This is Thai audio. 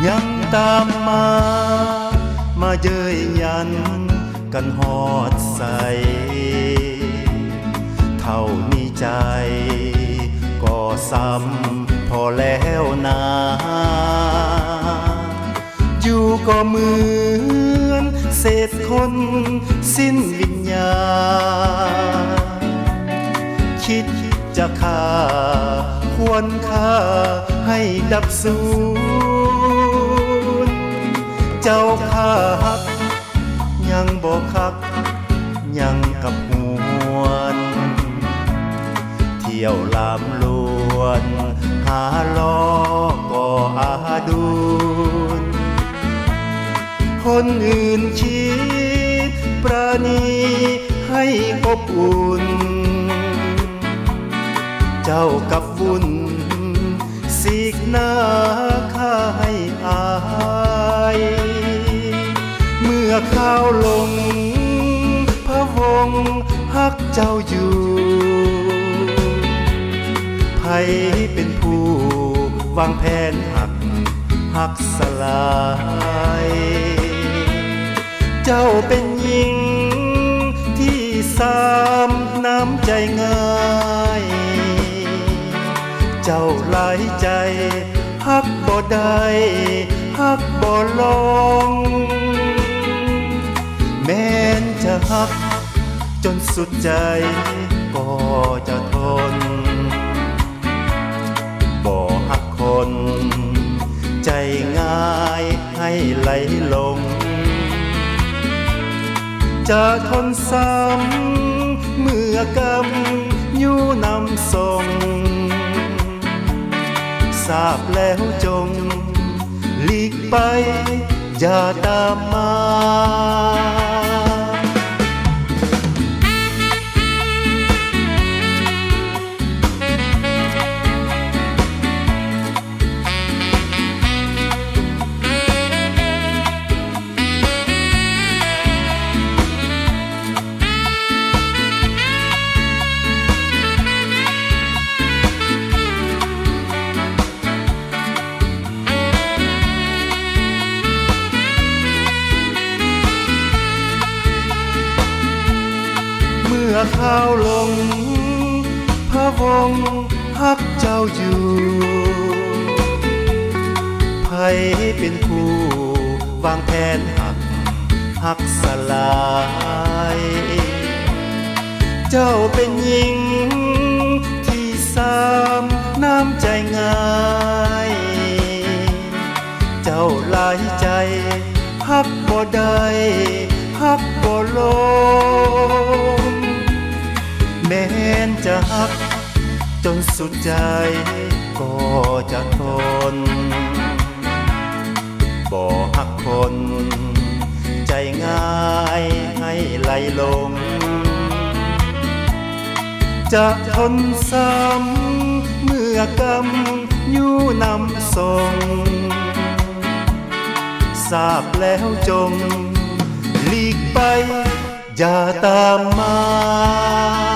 ยังตามมาเย้ยยันกันฮอดใสเท่านี้ใจก็ซ้ำพอแล้วนะอยู่ก็เหมือนเศษคนสิ้นวิญญาณคิดจะฆ่าควรฆ่าให้ดับสูญเจ้าข้าฮักยังบ่คักยังกับหวนเที่ยวลามลวนหาล้อก็อาดูนคนอื่นคิดปราณีให้อบอุ่นเจ้ากับวุ่นสีกหน้าข้าให้อายเมื่อข้าวลงพะวงฮักเจ้าอยู่ไผเป็นผู้วางแผนหักสลายเจ้าเป็นหญิงที่สามน้ำใจง่ายเจ้าหลายใจฮักบ่ได้ฮักบ่ลงแม้นจะฮักจนสุดใจก็จะทนบ่ฮักคนใจง่ายให้ไหลลงจะทนซ้ำเมื่อกำอยู่นำส่งทราบแล้วจงหลีกไปอย่าตามมาเมื่อข้าวลงพะวงฮักเจ้าอยู่ไผเป็นผู้วางแผนหักสลายเจ้าเป็นหญิงที่สามน้ำใจง่ายเจ้าหลายใจฮักบ่ได้ฮักบ่ลงแม้นจะฮักจนสุดใจก็จะทนบ่ฮักคนใจง่ายให้ไหลลงจะทนซ้ำเมื่อกำอยู่นำส่งทราบแล้วจงหลีกไปอย่าตามมา